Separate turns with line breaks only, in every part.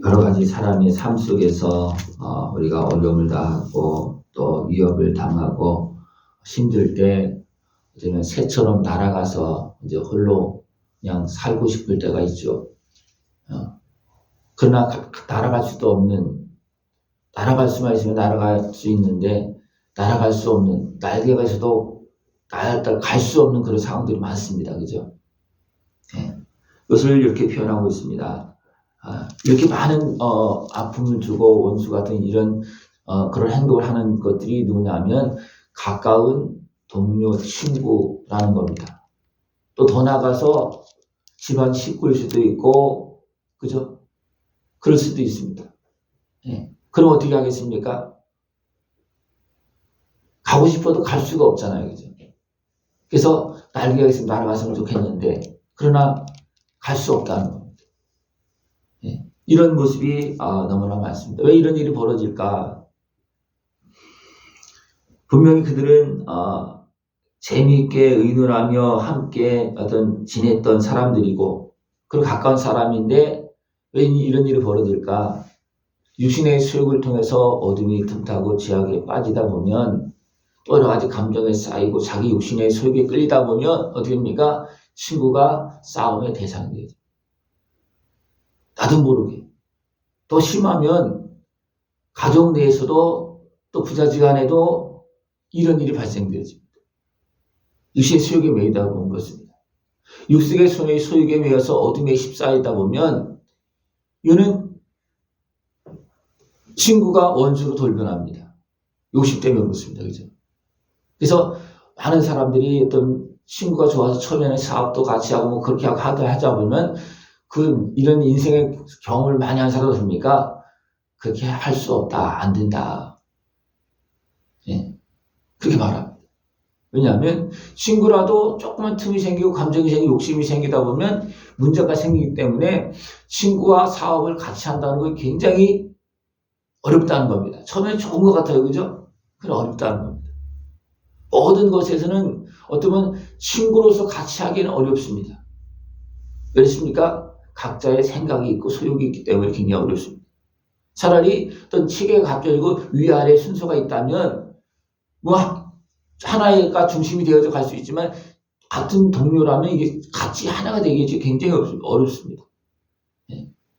여러 가지 사람의 삶 속에서 우리가 어려움을 당하고 또 위협을 당하고 힘들 때 이제는 새처럼 날아가서 이제 홀로 그냥 살고 싶을 때가 있죠. 그러나 날아갈 수도 없는, 날아갈 수만 있으면 날아갈 수 있는데 날아갈 수 없는, 날개가 있어도 갈 수 없는 그런 상황들이 많습니다. 그죠? 네. 이것을 이렇게 표현하고 있습니다. 이렇게 많은 아픔을 주고 원수 같은 이런 그런 행동을 하는 것들이 누구냐면 가까운 동료, 친구라는 겁니다. 또 더 나가서 집안 식구일 수도 있고, 그죠? 그럴 수도 있습니다. 예. 그럼 어떻게 하겠습니까? 가고 싶어도 갈 수가 없잖아요. 그죠? 그래서 날개가 있으면 날아갔으면 좋겠는데, 그러나 갈 수 없다는 겁니다. 예. 이런 모습이 너무나 많습니다. 왜 이런 일이 벌어질까? 분명히 그들은 재미있게 의논하며 함께 지냈던 사람들이고, 그리고 가까운 사람인데 왜 이런 일이 벌어질까? 육신의 수욕을 통해서 어둠이 틈타고 죄악에 빠지다 보면 또 여러 가지 감정에 쌓이고 자기 육신의 소욕에 끌리다 보면 어떻게 됩니까? 친구가 싸움의 대상이 되죠. 나도 모르게. 더 심하면 가족 내에서도 또 부자지간에도 이런 일이 발생되죠. 육신의 소욕에 매이다 보는 것입니다. 육신의 소욕에 매여서 어둠에 휩싸이다 보면 이거는 친구가 원수로 돌변합니다. 욕심 때문에 그렇습니다. 그죠? 그래서 많은 사람들이 어떤 친구가 좋아서 처음에는 사업도 같이 하고 뭐 그렇게 하자 보면 이런 인생의 경험을 많이 한 사람이 뭡니까? 그렇게 할 수 없다. 안 된다. 예. 그렇게 말합니다. 왜냐하면 친구라도 조그만 틈이 생기고 감정이 생기고 욕심이 생기다 보면 문제가 생기기 때문에 친구와 사업을 같이 한다는 건 굉장히 어렵다는 겁니다. 처음에는 좋은 것 같아요. 그죠? 그래 어렵다는 겁니다. 모든 것에서는 어쩌면 친구로서 같이 하기는 어렵습니다. 왜 그렇습니까? 각자의 생각이 있고 소욕이 있기 때문에 굉장히 어렵습니다. 차라리 어떤 체계가 갖춰지고 위아래 순서가 있다면 뭐 하나가 중심이 되어서 갈 수 있지만 같은 동료라면 이게 같이 하나가 되기 굉장히 어렵습니다.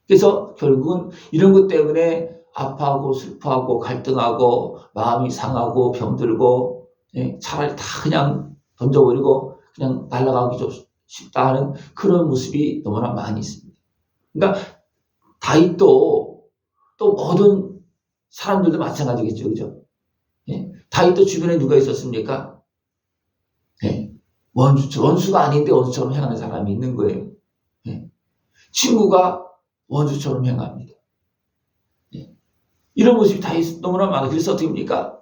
그래서 결국은 이런 것 때문에 아파하고 슬퍼하고 갈등하고 마음이 상하고 병들고 차라리 다 그냥 던져버리고 그냥 날아가기 쉽다 하는 그런 모습이 너무나 많이 있습니다. 그러니까 다윗도 또 모든 사람들도 마찬가지겠죠. 그죠? 다윗도 주변에 누가 있었습니까? 원수가 아닌데 원수처럼 행하는 사람이 있는 거예요. 친구가 원수처럼 행합니다. 이런 모습이 다윗 너무나 많아요. 그래서 어떻게 합니까?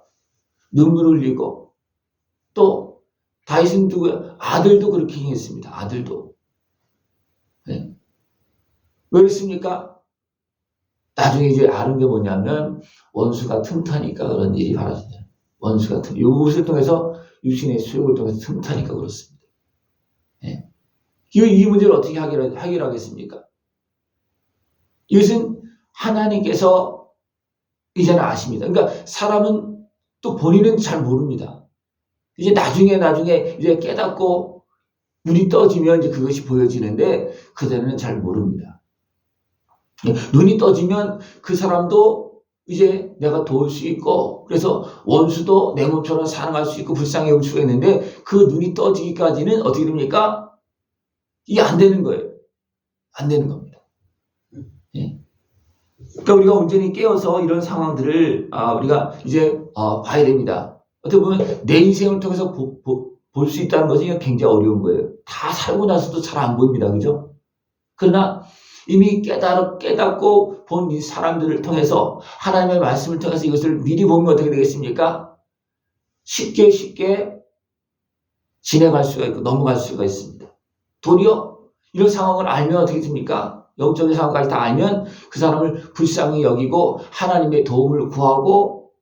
눈물을 흘리고 또 다윗은 누구야? 아들도 그렇게 행했습니다. 아들도. 왜 그랬습니까? 나중에 이제 아는 게 뭐냐면 원수가 틈타니까 그런 일이 벌어지잖아요. 원수가 이것을 통해서 육신의 수욕을 통해서 틈타니까 그렇습니다. 이 문제를 어떻게 해결하겠습니까? 이것은 하나님께서 이제는 아십니다. 그러니까 사람은 또 본인은 잘 모릅니다. 이제 나중에 이제 깨닫고 눈이 떠지면 이제 그것이 보여지는데 그전에는 잘 모릅니다. 눈이 떠지면 그 사람도 이제 내가 도울 수 있고 그래서 원수도 내 몸처럼 사랑할 수 있고 불쌍히 여길 수가 있는데 그 눈이 떠지기까지는 어떻게 됩니까? 이게 안 되는 거예요. 안 되는 겁니다. 그러니까 우리가 온전히 깨어서 이런 상황들을 우리가 이제 봐야 됩니다. 어떻게 보면 내 인생을 통해서 볼 수 있다는 것은 굉장히 어려운 거예요. 다 살고 나서도 잘 안 보입니다. 그죠? 그러나 이미 깨닫고 본 이 사람들을 통해서 하나님의 말씀을 통해서 이것을 미리 보면 어떻게 되겠습니까? 쉽게 지나갈 수가 있고 넘어갈 수가 있습니다. 도리어 이런 상황을 알면 어떻게 됩니까? 영적인 상황까지 다 알면 그 사람을 불쌍히 여기고 하나님의 도움을 구하고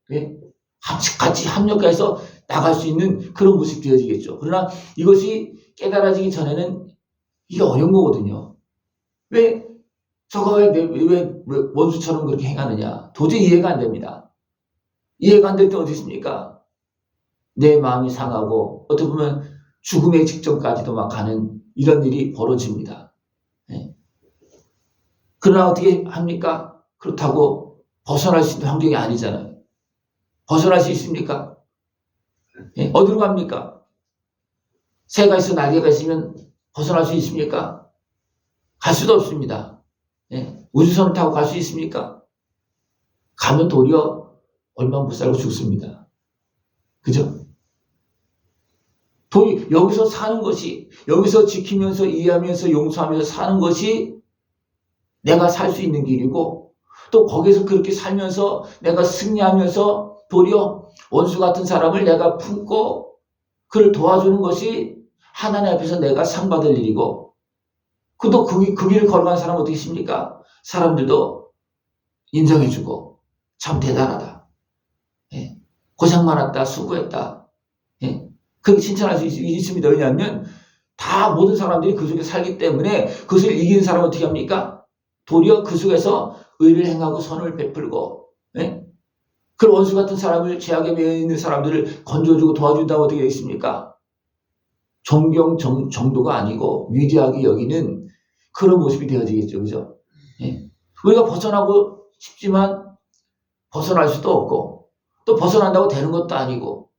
같이 협력해서 나갈 수 있는 그런 모습이 되어지겠죠. 그러나 이것이 깨달아지기 전에는 이게 어려운 거거든요. 왜? 저거 왜 원수처럼 그렇게 행하느냐. 도저히 이해가 안 됩니다. 이해가 안 될 때 어디 있습니까? 내 마음이 상하고 어떻게 보면 죽음의 직전까지도 막 가는 이런 일이 벌어집니다. 예. 그러나 어떻게 합니까? 그렇다고 벗어날 수 있는 환경이 아니잖아요. 벗어날 수 있습니까? 예. 어디로 갑니까? 새가 있어 날개가 있으면 벗어날 수 있습니까? 갈 수도 없습니다. 예. 우주선을 타고 갈 수 있습니까? 가면 도리어 얼마 못 살고 죽습니다. 그죠? 여기서 사는 것이, 여기서 지키면서 이해하면서 용서하면서 사는 것이 내가 살 수 있는 길이고, 또 거기서 그렇게 살면서 내가 승리하면서 도리어 원수 같은 사람을 내가 품고 그를 도와주는 것이 하나님 앞에서 내가 상 받을 일이고, 또 그 길을 걸어간 사람은 어떻게 있습니까? 사람들도 인정해주고 참 대단하다. 예. 고생 많았다. 수고했다. 예. 그렇게 칭찬할 수 있습니다. 왜냐하면 다 모든 사람들이 그 속에 살기 때문에 그것을 이기는 사람은 어떻게 합니까? 도리어 그 속에서 의를 행하고 선을 베풀고, 예? 그 원수 같은 사람을 죄악에 매여 있는 사람들을 건져주고 도와준다고 어떻게 되어 있습니까? 존경 정도가 아니고 위대하게 여기는 그런 모습이 되어지겠죠. 그죠? 예? 우리가 벗어나고 싶지만 벗어날 수도 없고, 또 벗어난다고 되는 것도 아니고,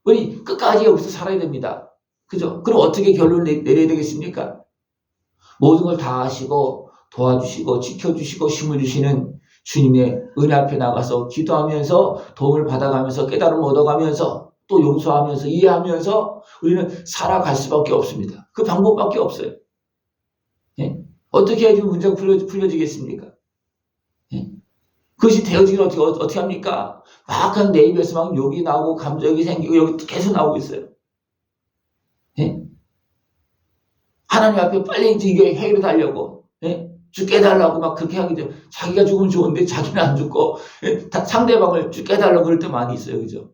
우리 끝까지 여기서 살아야 됩니다. 그죠? 그럼 어떻게 결론을 내려야 되겠습니까? 모든 걸 다 하시고 도와주시고 지켜주시고 힘을 주시는 주님의 은혜 앞에 나가서 기도하면서 도움을 받아가면서 깨달음을 얻어가면서 또 용서하면서 이해하면서 우리는 살아갈 수밖에 없습니다. 그 방법밖에 없어요. 예? 어떻게 해야지 문제가 풀려지겠습니까? 예? 그것이 되어지길 어떻게 합니까? 막 내 입에서 막 욕이 나오고 감정이 생기고 여기 계속 나오고 있어요. 예? 하나님 앞에 빨리 이게 해결해달라고, 예? 죽게 해달라고 막 그렇게 하기도, 자기가 죽으면 좋은데 자기는 안 죽고, 예? 상대방을 죽게 해달라고 그럴 때 많이 있어요. 그죠?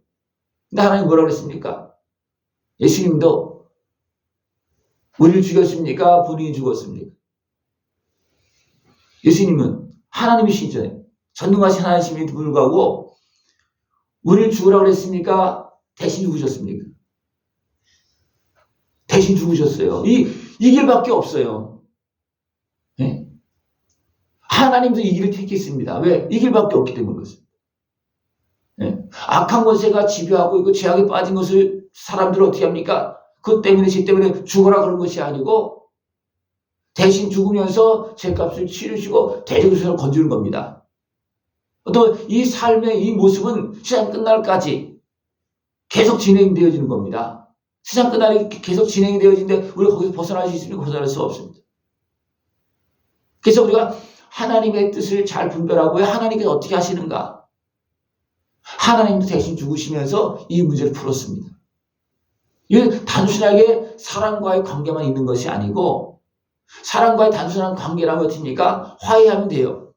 근데 하나님 뭐라고 그랬습니까? 예수님도 우리를 죽였습니까? 본인이 죽었습니까? 예수님은 하나님이시죠. 전능하신 하나님임에도 불구하고 우리를 죽으라고 그랬습니까? 대신 죽으셨습니까? 대신 죽으셨어요. 이 길밖에 없어요. 네? 하나님도 이 길을 택했습니다. 왜? 이 길밖에 없기 때문인 것입니다. 네? 악한 권세가 지배하고 이거 죄악에 빠진 것을 사람들은 어떻게 합니까? 그것 때문에 죄 때문에 죽어라 그런 것이 아니고 대신 죽으면서 죄값을 치르시고 대적수를 건주는 겁니다. 또 이 삶의 이 모습은 세상 끝날까지 계속 진행되어지는 겁니다. 세상 끝날이 계속 진행이 되어지는데 우리가 거기서 벗어날 수 있습니까? 벗어날 수 없습니다. 그래서 우리가 하나님의 뜻을 잘 분별하고 하나님께서 어떻게 하시는가? 하나님도 대신 죽으시면서 이 문제를 풀었습니다. 이건 단순하게 사람과의 관계만 있는 것이 아니고 사람과의 단순한 관계라면 어떻습니까? 화해하면 돼요.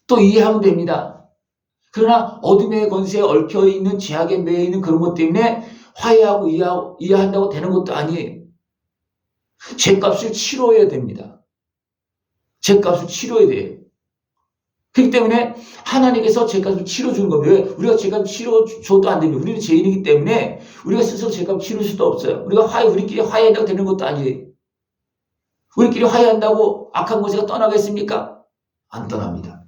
또 이해하면 됩니다. 그러나 어둠의 권세에 얽혀있는 죄악에 매여있는 그런 것 때문에 화해하고 이해한다고 되는 것도 아니에요. 죄값을 치러야 됩니다. 죄값을 치러야 돼요. 그렇기 때문에 하나님께서 죄값을 치러주는 겁니다. 왜? 우리가 죄값을 치러줘도 안 됩니다. 우리는 죄인이기 때문에 우리가 스스로 죄값을 치를 수도 없어요. 우리끼리 화해한다고 되는 것도 아니에요. 우리끼리 화해한다고 악한 권세가 떠나겠습니까? 안 떠납니다.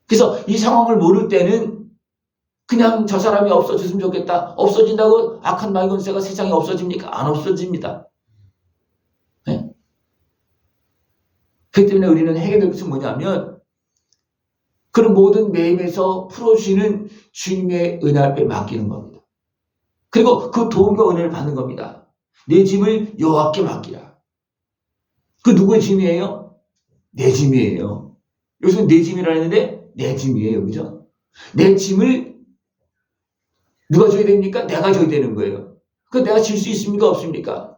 그래서 이 상황을 모를 때는 그냥 저 사람이 없어졌으면 좋겠다. 없어진다고 악한 마귀 권세가 세상에 없어집니까? 안 없어집니다. 네? 그렇기 때문에 우리는 해결될 것은 뭐냐면 그런 모든 매임에서 풀어주시는 주님의 은혜 앞에 맡기는 겁니다. 그리고 그 도움과 은혜를 받는 겁니다. 내 짐을 여호와께 맡기라. 그 누구의 짐이에요? 내 짐이에요. 여기서 내 짐이라 했는데 내 짐이에요. 그죠? 내 짐을 누가 져야 됩니까? 내가 져야 되는 거예요. 그 내가 질 수 있습니까? 없습니까?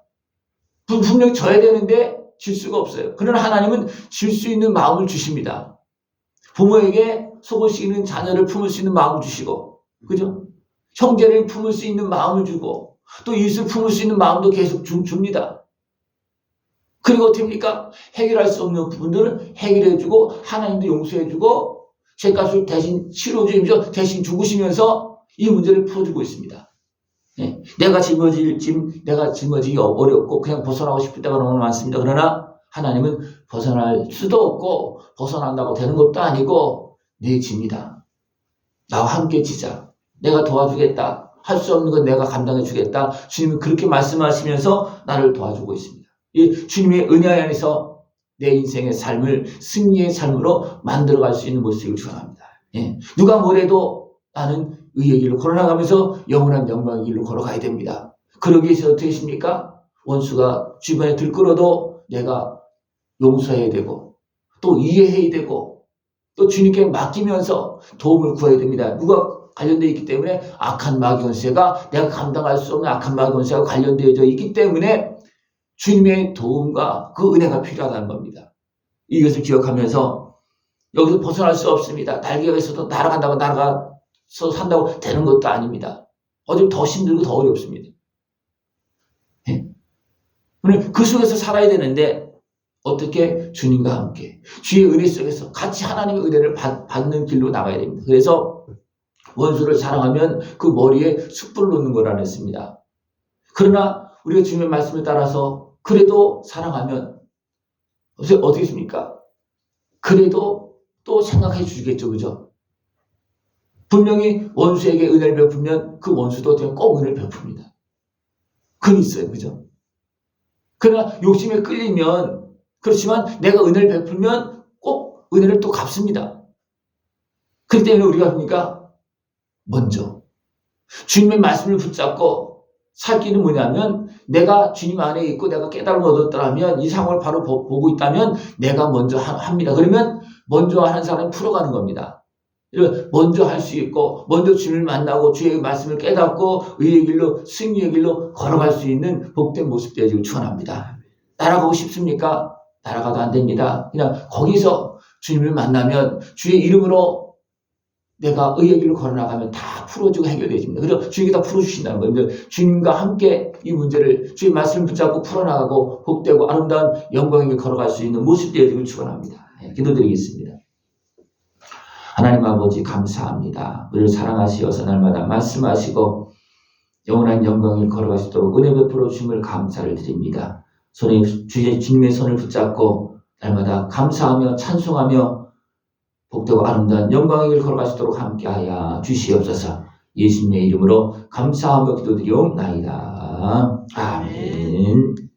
분명히 져야 되는데 질 수가 없어요. 그러나 하나님은 질 수 있는 마음을 주십니다. 부모에게 속을 수 있는 자녀를 품을 수 있는 마음을 주시고, 그죠? 형제를 품을 수 있는 마음을 주고, 또 이웃을 품을 수 있는 마음도 계속 줍니다. 그리고 어떻게 합니까? 해결할 수 없는 부분들을 해결해주고 하나님도 용서해주고 죄값을 대신 치러주면서 대신 죽으시면서 이 문제를 풀어주고 있습니다. 네. 내가 짊어지기 어렵고 그냥 벗어나고 싶을 때가 너무 많습니다. 그러나 하나님은 벗어날 수도 없고 벗어난다고 되는 것도 아니고 내 짐이다. 나와 함께 지자. 내가 도와주겠다. 할 수 없는 건 내가 감당해 주겠다. 주님은 그렇게 말씀하시면서 나를 도와주고 있습니다. 이 주님의 은혜 안에서 내 인생의 삶을 승리의 삶으로 만들어갈 수 있는 모습을 축원합니다. 예. 누가 뭐래도 나는 의의 길로 걸어나가면서 영원한 영광의 길로 걸어가야 됩니다. 그러기 위해서 어떻게 하십니까? 원수가 주변에 들끓어도 내가 용서해야 되고 또 이해해야 되고 또 주님께 맡기면서 도움을 구해야 됩니다. 누가 관련되어 있기 때문에 악한 마귀 권세가 내가 감당할 수 없는 악한 마귀 권세가 관련되어 있기 때문에 주님의 도움과 그 은혜가 필요하다는 겁니다. 이것을 기억하면서 여기서 벗어날 수 없습니다. 날개가 있어도 날아간다고 날아가서 산다고 되는 것도 아닙니다. 어디 더 힘들고 더 어렵습니다. 그 속에서 살아야 되는데 어떻게? 주님과 함께 주의 은혜 속에서 같이 하나님의 은혜를 받는 길로 나가야 됩니다. 그래서 원수를 사랑하면 그 머리에 숯불을 놓는 거라 했습니다. 그러나 우리가 주님의 말씀을 따라서 그래도 사랑하면 어떻게 했습니까? 그래도 또 생각해 주시겠죠. 그죠? 분명히 원수에게 은혜를 베풀면 그 원수도 꼭 은혜를 베풉니다. 그건 있어요. 그죠? 그러나 욕심에 끌리면 그렇지만 내가 은혜를 베풀면 꼭 은혜를 또 갚습니다. 그렇기 때문에 우리가 합니까? 먼저 주님의 말씀을 붙잡고 살 길은 뭐냐면 내가 주님 안에 있고 내가 깨달음을 얻었더라면 이 상황을 바로 보고 있다면 내가 먼저 합니다. 그러면 먼저 하는 사람이 풀어가는 겁니다. 먼저 할 수 있고 먼저 주님을 만나고 주의 말씀을 깨닫고 의의 길로 승리의 길로 걸어갈 수 있는 복된 모습 되어지길 축원합니다. 따라가고 싶습니까? 따라가도 안 됩니다. 그냥 거기서 주님을 만나면 주의 이름으로 내가 의의 길로 걸어나가면 다 풀어주고 해결되어집니다. 그래서 주님이 다 풀어주신다는 거예요. 주님과 함께 이 문제를 주의 말씀을 붙잡고 풀어나가고 복되고 아름다운 영광의 길 걸어갈 수 있는 모습 되어지길 축원합니다. 기도드리겠습니다. 하나님 아버지 감사합니다. 우리를 사랑하시어서 날마다 말씀하시고 영원한 영광을 걸어갈 수 있도록 은혜 베풀어 주심을 감사를 드립니다. 주님의 손을 붙잡고 날마다 감사하며 찬송하며 복되고 아름다운 영광의 길 걸어갈 수 있도록 함께하여 주시옵소서. 예수님의 이름으로 감사하며 기도드리옵나이다. 아멘.